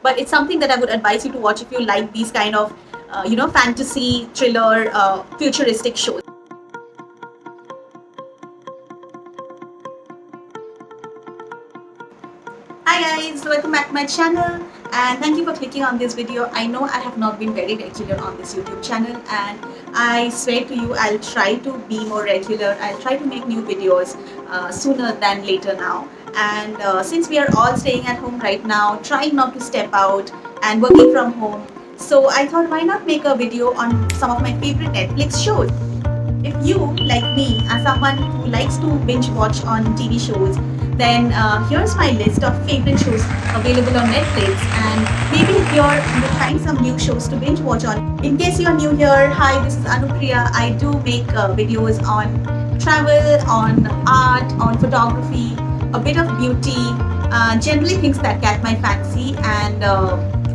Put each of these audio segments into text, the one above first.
but it's something that I would advise you to watch if you like these kind of fantasy, thriller, futuristic shows. Hi guys, welcome back to my channel and thank you for clicking on this video. I know I have not been very regular on this YouTube channel, and I swear to you I'll try to be more regular. I'll try to make new videos sooner than later now. And since we are all staying at home right now, trying not to step out and working from home, so I thought, why not make a video on some of my favorite Netflix shows. If you, like me, are someone who likes to binge watch on TV shows, then here's my list of favorite shows available on Netflix, and maybe if you're trying some new shows to binge watch on. In case you're new here, hi, this is Anupriya. I do make videos on travel, on art, on photography, a bit of beauty, generally things that catch my fancy, and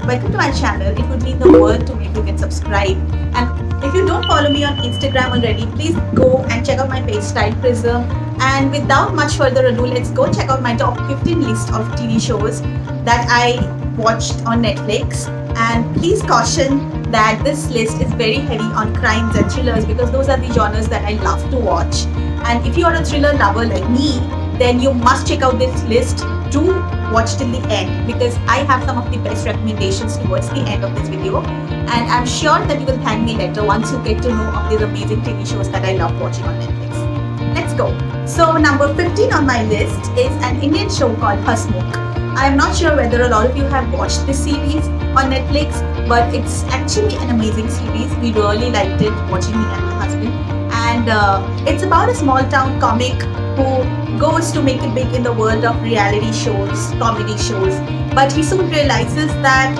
welcome to my channel. It would mean the world to me if you can subscribe. And if you don't follow me on Instagram already, please go and check out my page style Prism. And without much further ado, let's go check out my top 15 list of TV shows that I watched on Netflix. And please caution that this list is very heavy on crimes and thrillers, because those are the genres that I love to watch. And if you are a thriller lover like me, then you must check out this list. Do watch till the end, because I have some of the best recommendations towards the end of this video, and I'm sure that you will thank me later once you get to know of these amazing TV shows that I love watching on Netflix. Let's go. So number 15 on my list is an Indian show called Husmoke. I'm not sure whether a lot of you have watched this series on Netflix, but it's actually an amazing series. We really liked it, watching me and my husband. And it's about a small town comic who goes to make it big in the world of reality shows, comedy shows. But he soon realizes that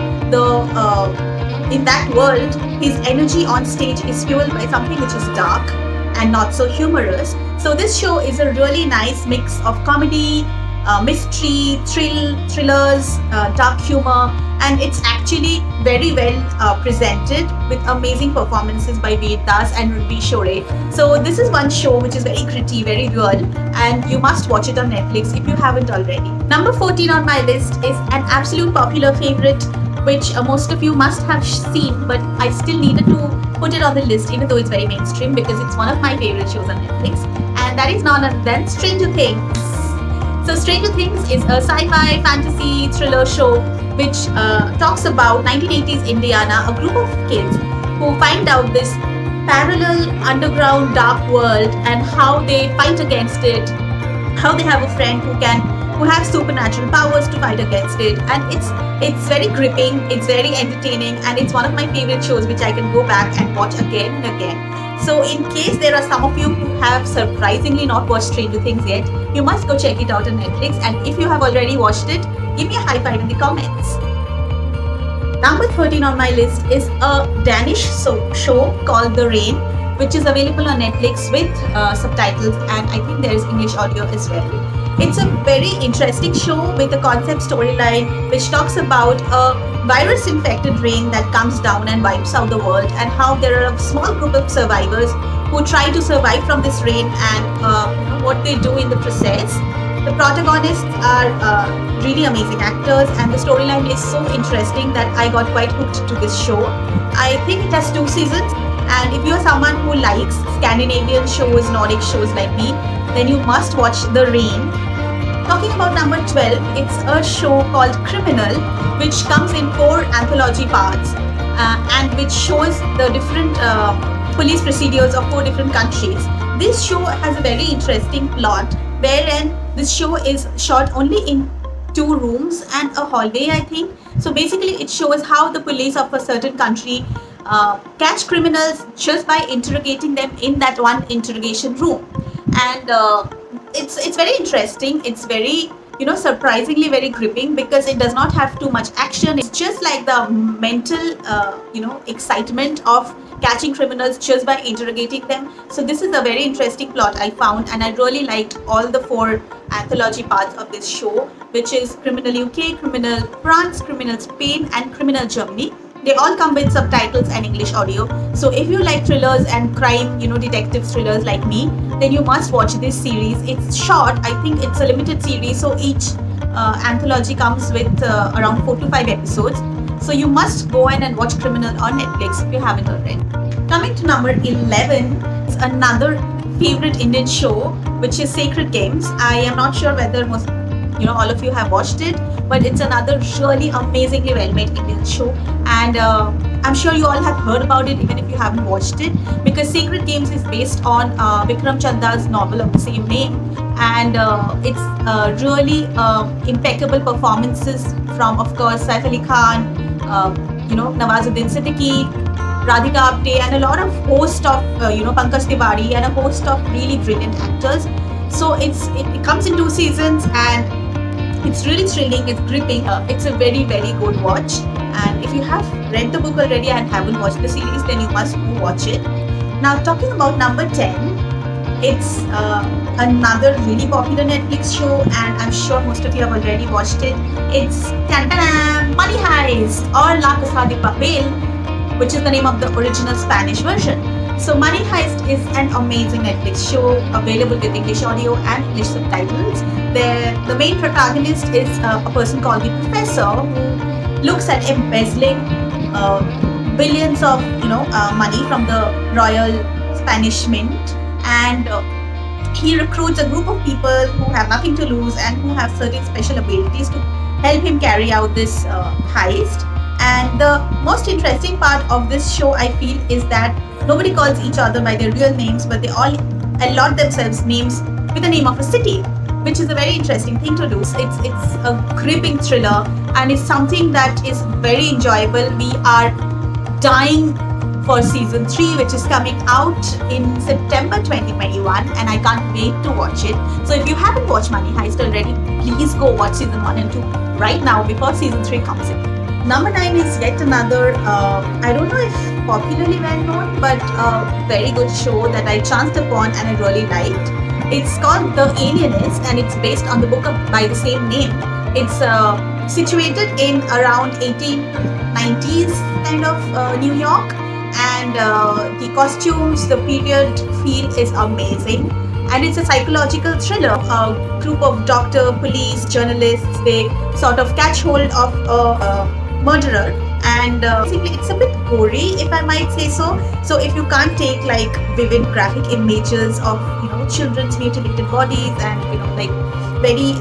in that world, his energy on stage is fueled by something which is dark and not so humorous. So this show is a really nice mix of comedy, mystery, thrillers, dark humor, and it's actually very well presented with amazing performances by Ved Das and Ruby Shore. So this is one show which is very gritty, very real, and you must watch it on Netflix if you haven't already. Number 14 on my list is an absolute popular favorite, which most of you must have seen, but I still needed to put it on the list even though it's very mainstream, because it's one of my favorite shows on Netflix, and that is none other than Stranger Things. So Stranger Things is a sci-fi fantasy thriller show which talks about 1980s Indiana, a group of kids who find out this parallel underground dark world and how they fight against it, how they have a friend who has supernatural powers to fight against it, and it's very gripping, it's very entertaining, and it's one of my favorite shows which I can go back and watch again and again. So in case there are some of you who have surprisingly not watched Stranger Things yet, you must go check it out on Netflix, and if you have already watched it, give me a high five in the comments. Number 13 on my list is a Danish show called The Rain, which is available on Netflix with subtitles, and I think there is English audio as well. It's a very interesting show with a concept storyline which talks about a virus-infected rain that comes down and wipes out the world, and how there are a small group of survivors who try to survive from this rain, and what they do in the process. The protagonists are really amazing actors, and the storyline is so interesting that I got quite hooked to this show. I think it has 2 seasons, and if you are someone who likes Scandinavian shows, Nordic shows like me, then you must watch The Rain. Talking about number 12, it's a show called Criminal, which comes in 4 anthology parts, and which shows the different police procedures of 4 different countries. This show has a very interesting plot, wherein this show is shot only in 2 rooms and a hallway, I think. So basically it shows how the police of a certain country catch criminals just by interrogating them in that one interrogation room. And it's very interesting. It's very surprisingly very gripping, because it does not have too much action. It's just like the mental excitement of catching criminals just by interrogating them. So this is a very interesting plot I found, and I really liked all the 4 anthology parts of this show, which is Criminal UK, Criminal France, Criminal Spain, and Criminal Germany. They all come with subtitles and English audio. So if you like thrillers and crime, detective thrillers like me, then you must watch this series. It's short. I think it's a limited series, so each anthology comes with around 4 to 5 episodes. So you must go in and watch Criminal on Netflix if you haven't already. Coming to number 11 is another favorite Indian show, which is Sacred Games. I am not sure whether all of you have watched it, but it's another really amazingly well-made Indian show, and I'm sure you all have heard about it even if you haven't watched it, because Sacred Games is based on Vikram Chanda's novel of the same name, and it's really impeccable performances from, of course, Saif Ali Khan, Nawazuddin Siddiqui, Radhika Apte, and a lot of host of Pankaj Tiwari, and a host of really brilliant actors. So it comes in 2 seasons, and it's really thrilling, it's gripping, it's a very, very good watch. And if you have read the book already and haven't watched the series, then you must go watch it. Now, talking about number 10, it's another really popular Netflix show, and I'm sure most of you have already watched it. It's Money Heist, or La Casa de Papel, which is the name of the original Spanish version. So Money Heist is an amazing Netflix show available with English audio and English subtitles. The main protagonist is a person called the Professor, who looks at embezzling billions of money from the Royal Spanish Mint, and he recruits a group of people who have nothing to lose and who have certain special abilities to help him carry out this heist. And the most interesting part of this show, I feel, is that nobody calls each other by their real names, but they all allot themselves names with the name of a city, which is a very interesting thing to do. It's a gripping thriller, and it's something that is very enjoyable. We are dying for season 3, which is coming out in September 2021, and I can't wait to watch it. So if you haven't watched Money Heist already, please go watch season 1 and 2 right now before season 3 comes in. Number 9 is yet another, I don't know if popularly well known, but a very good show that I chanced upon and I really liked. It's called The Alienness, and it's based on the book by the same name. It's situated in around 1890s kind of New York, and the costumes, the period feel is amazing. And it's a psychological thriller. A group of doctor, police, journalists, they sort of catch hold of a murderer, and it's a bit gory, if I might say so. So if you can't take like vivid graphic images of children's mutilated bodies and like very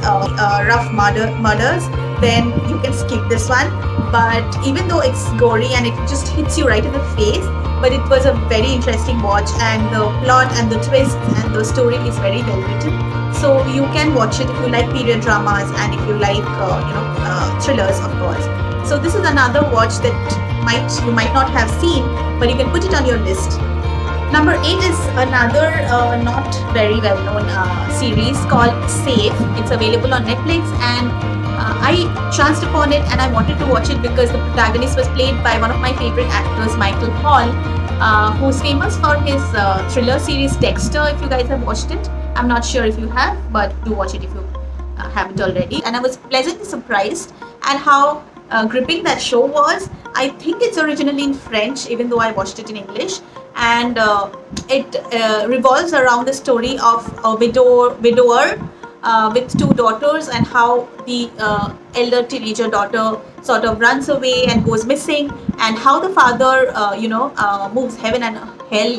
rough murders, then you can skip this one. But even though it's gory and it just hits you right in the face, but it was a very interesting watch, and the plot and the twists and the story is very well written. So you can watch it if you like period dramas and if you like thrillers, of course. So this is another watch that you might not have seen, but you can put it on your list. Number 8 is another not very well known series called Safe. It's available on Netflix, and I chanced upon it and I wanted to watch it because the protagonist was played by one of my favorite actors, Michael Hall, who's famous for his thriller series Dexter. If you guys have watched it, I'm not sure if you have, but do watch it if you haven't already. And I was pleasantly surprised at how gripping that show was. I think it's originally in French, even though I watched it in English, and it revolves around the story of a widower with 2 daughters, and how the elder teenager daughter sort of runs away and goes missing, and how the father moves heaven and hell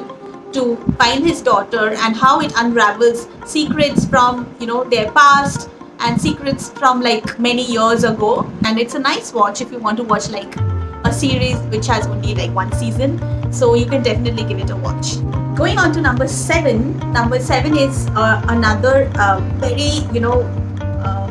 to find his daughter, and how it unravels secrets from their past and secrets from like many years ago. And it's a nice watch if you want to watch like a series which has only like 1 season, so you can definitely give it a watch. Going on to number 7. Number 7 is another very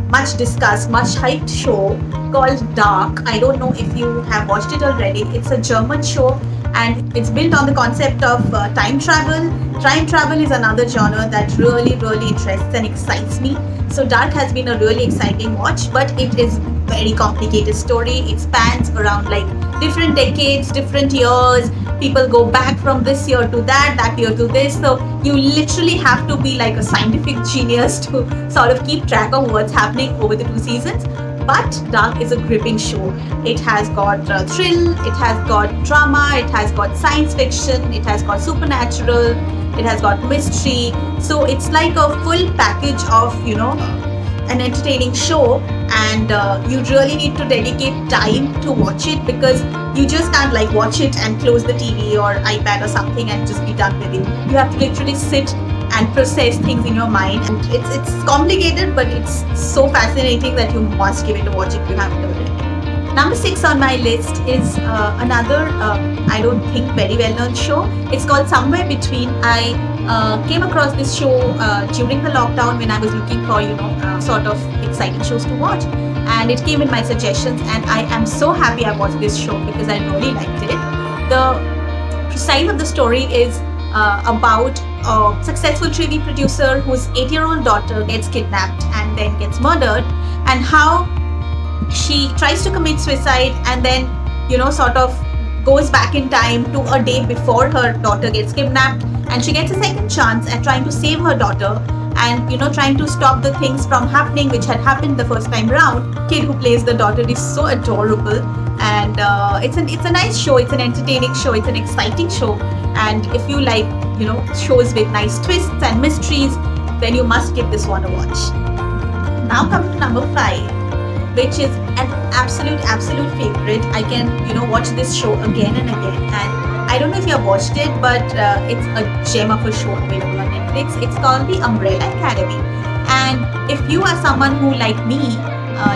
much discussed, much hyped show called Dark. I don't know if you have watched it already. It's a German show, and it's built on the concept of time travel. Time travel is another genre that really interests and excites me. So Dark has been a really exciting watch, but it is very complicated story. It spans around like different decades, different years. People go back from this year to that year to this. So you literally have to be like a scientific genius to sort of keep track of what's happening over the 2 seasons. But Dark is a gripping show. It has got thrill, it has got drama, it has got science fiction, it has got supernatural, it has got mystery. So it's like a full package of an entertaining show, and you really need to dedicate time to watch it, because you just can't like watch it and close the TV or iPad or something and just be done with it. You have to literally sit and process things in your mind, and it's complicated, but it's so fascinating that you must give it a watch if you haven't already. Number 6 on my list is another, I don't think very well-known show. It's called Somewhere Between. I came across this show during the lockdown when I was looking for, sort of exciting shows to watch. And it came in my suggestions, and I am so happy I watched this show because I really liked it. The precise of the story is about a successful TV producer whose 8-year-old daughter gets kidnapped and then gets murdered, and how she tries to commit suicide and then, sort of goes back in time to a day before her daughter gets kidnapped, and she gets a second chance at trying to save her daughter and, trying to stop the things from happening which had happened the first time round. Kid who plays the daughter is so adorable, and it's a nice show. It's an entertaining show. It's an exciting show, and if you like, shows with nice twists and mysteries, then you must give this one a watch. Now come to number 5, which is an absolute favorite. I can watch this show again and again, and I don't know if you have watched it, but it's a gem of a show available on Netflix. It's called The Umbrella Academy, and if you are someone who, like me,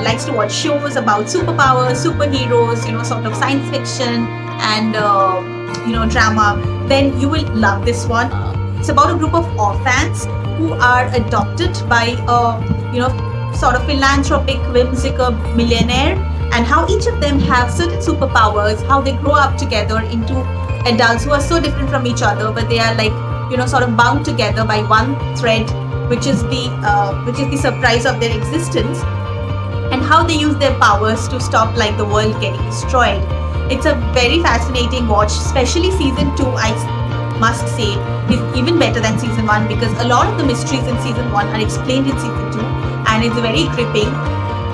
likes to watch shows about superpowers, superheroes, sort of science fiction and drama, then you will love this one. It's about a group of orphans who are adopted by a sort of philanthropic, whimsical millionaire, and how each of them have certain superpowers, how they grow up together into adults who are so different from each other, but they are like, sort of bound together by one thread, which is the surprise of their existence, and how they use their powers to stop like the world getting destroyed. It's a very fascinating watch, especially season 2, I must say, is even better than season 1, because a lot of the mysteries in season 1 are explained in season 2, and it's very gripping,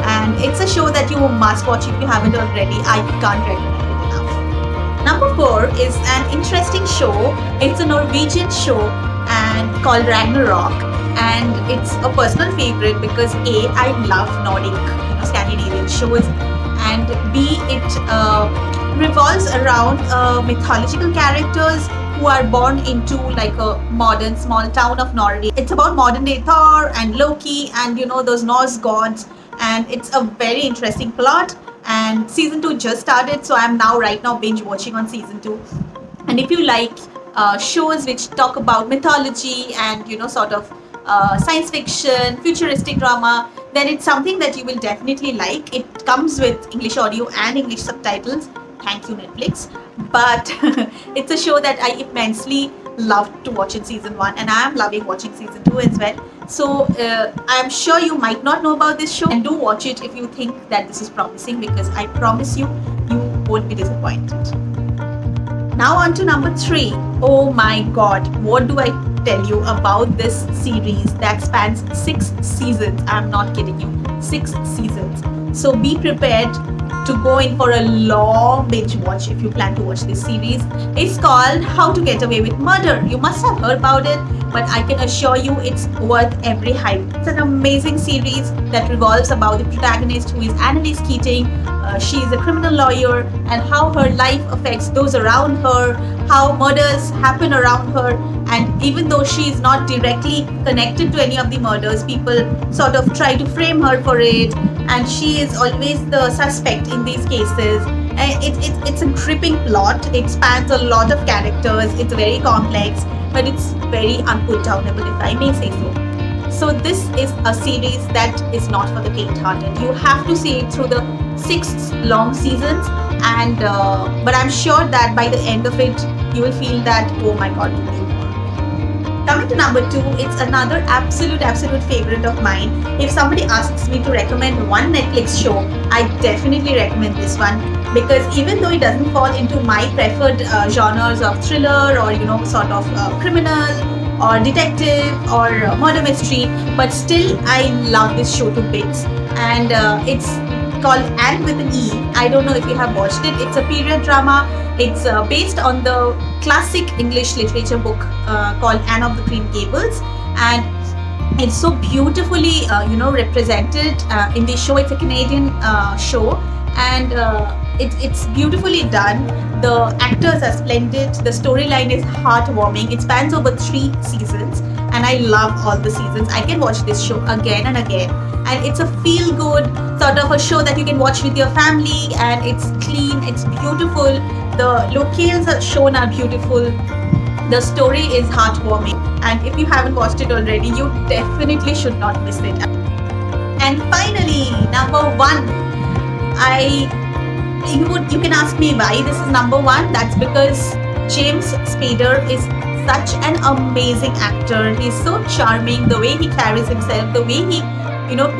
and it's a show that you must watch if you haven't already. I can't recommend it enough. Number 4 is an interesting show. It's a Norwegian show and called Ragnarok, and it's a personal favorite because A, I love Nordic, Scandinavian shows, and B, it revolves around mythological characters who are born into like a modern small town of Norway. It's about modern day Thor and Loki and those Norse gods, and it's a very interesting plot. And season 2 just started, so I'm right now binge watching on season 2. And if you like shows which talk about mythology and sort of science fiction, futuristic drama, then it's something that you will definitely like. It comes with English audio and English subtitles. Thank you, Netflix. But it's a show that I immensely loved to watch in season 1, and I am loving watching season 2 as well. So I'm sure you might not know about this show, and do watch it if you think that this is promising, because I promise you, you won't be disappointed. Now on to number 3. Oh my god, what do I tell you about this series that spans 6 seasons? I'm not kidding you, 6 seasons. So be prepared to go in for a long binge watch if you plan to watch this series. It's called How to Get Away with Murder. You must have heard about it, but I can assure you it's worth every hype. It's an amazing series that revolves about the protagonist, who is Annalise Keating. She is a criminal lawyer, and how her life affects those around her, how murders happen around her, and even though she is not directly connected to any of the murders, people sort of try to frame her for it, and she is always the suspect in these cases. It's a gripping plot. It spans a lot of characters. It's very complex, but it's very unputdownable, if I may say so. So this is a series that is not for the faint-hearted. You have to see it through the 6 long seasons, and but I'm sure that by the end of it, you will feel that, oh my god, we need more. Coming to number 2, it's another absolute favorite of mine. If somebody asks me to recommend one Netflix show, I definitely recommend this one, because even though it doesn't fall into my preferred genres of thriller or sort of criminal or detective or murder mystery, but still I love this show to bits. And it's called Anne with an E. I don't know if you have watched it. It's a period drama. It's based on the classic English literature book called Anne of the Green Gables, and It's so beautifully represented in the show. It's a Canadian show, and it's beautifully done. The actors are splendid. The storyline is heartwarming. It spans over 3 seasons, and I love all the seasons. I can watch this show again and again, and it's a feel good sort of a show that you can watch with your family, and it's clean, it's beautiful. The locales are shown are beautiful. The story is heartwarming, and if you haven't watched it already, you definitely should not miss it. And finally, number one, I you can ask me why this is number one. That's because James Spader is such an amazing actor. He's so charming. The way he carries himself, the way he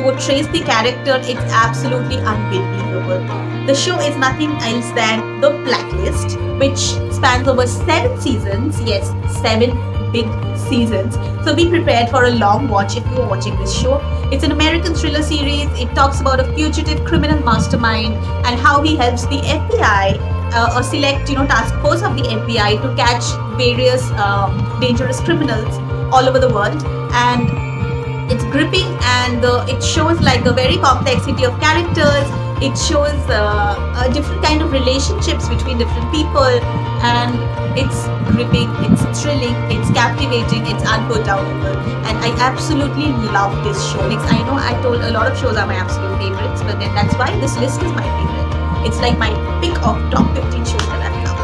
portrays the character, it's absolutely unbelievable. The show is nothing else than The Blacklist, which spans over 7 seasons. Yes, 7 big seasons. So be prepared for a long watch if you are watching this show. It's an American thriller series. It talks about a fugitive criminal mastermind and how he helps the FBI, a select task force of the FBI, to catch various dangerous criminals all over the world. And it's gripping, and it shows like a very complexity of characters. It shows a different kind of relationships between different people, and it's gripping, it's thrilling, it's captivating, it's unforgettable, and I absolutely love this show. I know I told a lot of shows are my absolute favorites, but then that's why this list is my favorite. It's like my pick of top 15 shows that I've loved.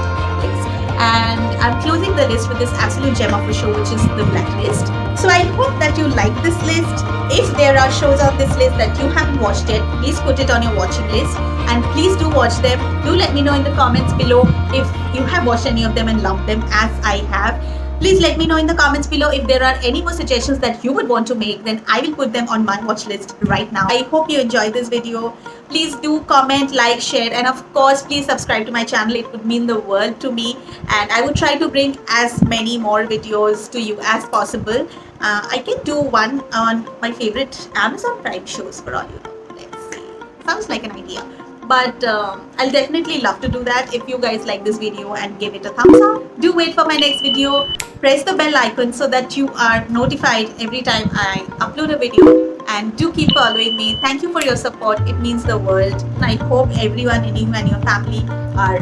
And I'm closing the list with this absolute gem of a show, which is The Blacklist. So I hope that you like this list. If there are shows on this list that you haven't watched yet, please put it on your watching list, and please do watch them. Do let me know in the comments below if you have watched any of them and loved them as I have. Please let me know in the comments below if there are any more suggestions that you would want to make. Then I will put them on my watch list right now. I hope you enjoyed this video. Please do comment, like, share, and of course please subscribe to my channel. It would mean the world to me, and I would try to bring as many more videos to you as possible. I can do one on my favorite Amazon Prime shows for all you know. Let's see. Sounds like an idea. But I'll definitely love to do that if you guys like this video and give it a thumbs up. Do wait for my next video. Press the bell icon so that you are notified every time I upload a video. And do keep following me. Thank you for your support. It means the world. And I hope everyone and you and your family are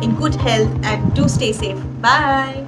in good health, and do stay safe. Bye.